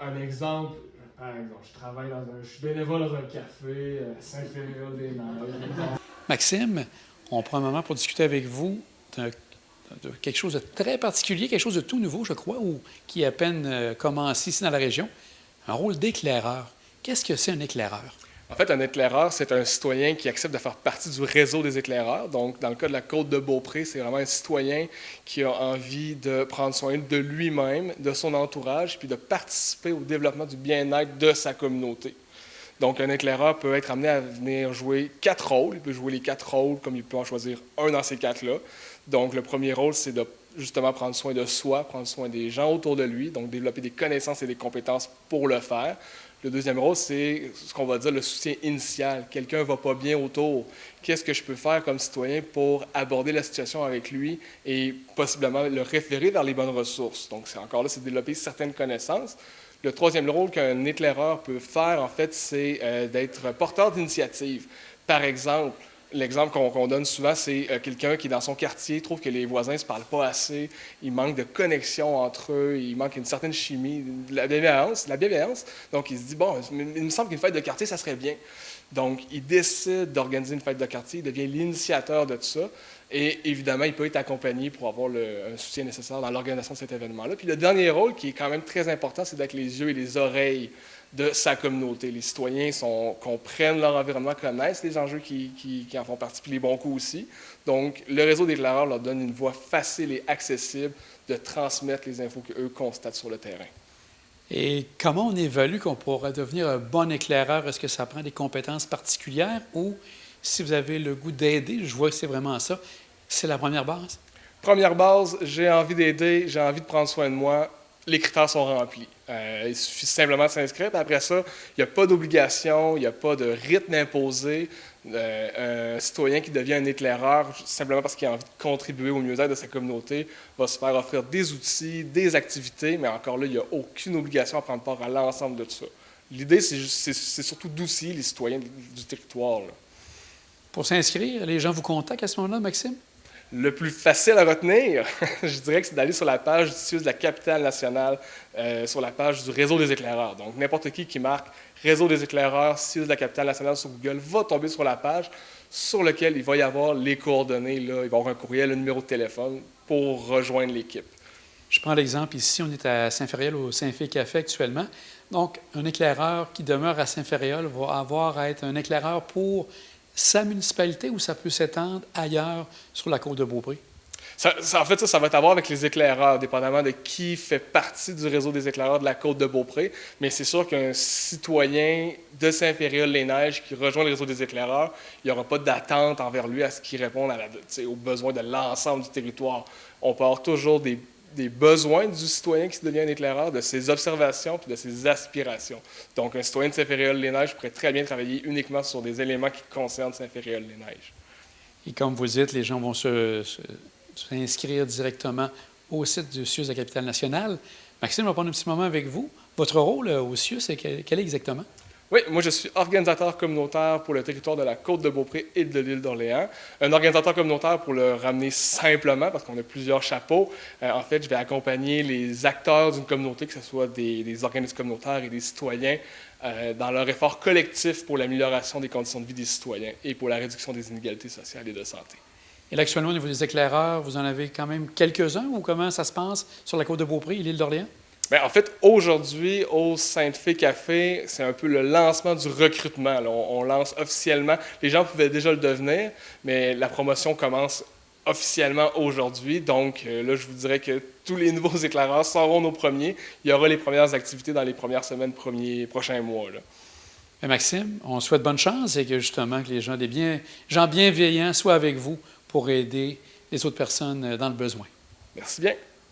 un exemple, par exemple, je suis bénévole dans un café à Saint-Féréol-des-Neiges. Maxime, on prend un moment pour discuter avec vous de quelque chose de très particulier, quelque chose de tout nouveau, je crois, ou qui est à peine commencé ici dans la région, un rôle d'éclaireur. Qu'est-ce que c'est un éclaireur? En fait, un éclaireur, c'est un citoyen qui accepte de faire partie du réseau des éclaireurs. Donc, dans le cas de la Côte-de-Beaupré, c'est vraiment un citoyen qui a envie de prendre soin de lui-même, de son entourage, puis de participer au développement du bien-être de sa communauté. Donc, un éclaireur peut être amené à venir jouer 4 rôles. Il peut jouer les 4 rôles comme il peut en choisir un dans ces 4-là. Donc, le premier rôle, c'est de justement prendre soin de soi, prendre soin des gens autour de lui, donc développer des connaissances et des compétences pour le faire. Le deuxième rôle, c'est ce qu'on va dire le soutien initial. Quelqu'un ne va pas bien autour. Qu'est-ce que je peux faire comme citoyen pour aborder la situation avec lui et possiblement le référer vers les bonnes ressources? Donc, c'est encore là, c'est développer certaines connaissances. Le troisième rôle qu'un éclaireur peut faire, en fait, c'est d'être porteur d'initiative. Par exemple, l'exemple qu'on donne souvent, c'est quelqu'un qui, dans son quartier, trouve que les voisins ne se parlent pas assez, il manque de connexion entre eux, il manque une certaine chimie, de la bienveillance. Donc, il se dit, bon, il me semble qu'une fête de quartier, ça serait bien. Donc, il décide d'organiser une fête de quartier, il devient l'initiateur de tout ça. Et évidemment, il peut être accompagné pour avoir un soutien nécessaire dans l'organisation de cet événement-là. Puis le dernier rôle, qui est quand même très important, c'est d'être les yeux et les oreilles de sa communauté. Les citoyens comprennent leur environnement, connaissent les enjeux qui en font partie, puis les bons coups aussi. Donc, le réseau d'éclaireurs leur donne une voie facile et accessible de transmettre les infos qu'eux constatent sur le terrain. Et comment on évalue qu'on pourra devenir un bon éclaireur? Est-ce que ça prend des compétences particulières ou si vous avez le goût d'aider, je vois que c'est vraiment ça, c'est la première base? Première base, j'ai envie d'aider, j'ai envie de prendre soin de moi. Les critères sont remplis. Il suffit simplement de s'inscrire. Puis après ça, il n'y a pas d'obligation, il n'y a pas de rythme imposé. Un citoyen qui devient un éclaireur, simplement parce qu'il a envie de contribuer au mieux-être de sa communauté, va se faire offrir des outils, des activités, mais encore là, il n'y a aucune obligation à prendre part à l'ensemble de tout ça. L'idée, c'est surtout d'outiller les citoyens du territoire, là. Pour s'inscrire, les gens vous contactent à ce moment-là, Maxime? Le plus facile à retenir, je dirais que c'est d'aller sur la page du CIUS de la capitale nationale, sur la page du réseau des éclaireurs. Donc, n'importe qui marque réseau des éclaireurs, CIUS de la capitale nationale sur Google va tomber sur la page sur laquelle il va y avoir les coordonnées, là, il va y avoir un courriel, un numéro de téléphone pour rejoindre l'équipe. Je prends l'exemple ici, on est à Saint-Féréol au Saint-Fé Café actuellement. Donc, un éclaireur qui demeure à Saint-Féréol va avoir à être un éclaireur pour sa municipalité ou ça peut s'étendre ailleurs sur la Côte-de-Beaupré? En fait, ça va être à voir avec les éclaireurs, dépendamment de qui fait partie du réseau des éclaireurs de la Côte-de-Beaupré. Mais c'est sûr qu'un citoyen de Saint-Féréol-les-Neiges qui rejoint le réseau des éclaireurs, il n'y aura pas d'attente envers lui à ce qu'il réponde aux besoins de l'ensemble du territoire. On peut avoir toujours des besoins du citoyen qui devient un éclaireur, de ses observations puis de ses aspirations. Donc, un citoyen de Saint-Féréol-les-Neiges pourrait très bien travailler uniquement sur des éléments qui concernent Saint-Féréol-les-Neiges. Et comme vous dites, les gens vont s'inscrire directement au site du CIUS de la capitale nationale. Maxime, on va prendre un petit moment avec vous. Votre rôle au CIUS, quel est exactement? Oui, moi je suis organisateur communautaire pour le territoire de la Côte-de-Beaupré et de l'île d'Orléans. Un organisateur communautaire pour le ramener simplement, parce qu'on a plusieurs chapeaux. En fait, je vais accompagner les acteurs d'une communauté, que ce soit des organismes communautaires et des citoyens, dans leur effort collectif pour l'amélioration des conditions de vie des citoyens et pour la réduction des inégalités sociales et de santé. Et là, actuellement, au niveau des éclaireurs, vous en avez quand même quelques-uns ou comment ça se passe sur la Côte-de-Beaupré et l'île d'Orléans? Bien, en fait, aujourd'hui, au Saint-Fé Café, c'est un peu le lancement du recrutement. Là, on lance officiellement. Les gens pouvaient déjà le devenir, mais la promotion commence officiellement aujourd'hui. Donc, là, je vous dirais que tous les nouveaux éclaireurs seront nos premiers. Il y aura les premières activités dans les premières semaines, prochains mois, là. Bien, Maxime, on souhaite bonne chance et que justement que les gens bienveillants soient avec vous pour aider les autres personnes dans le besoin. Merci bien.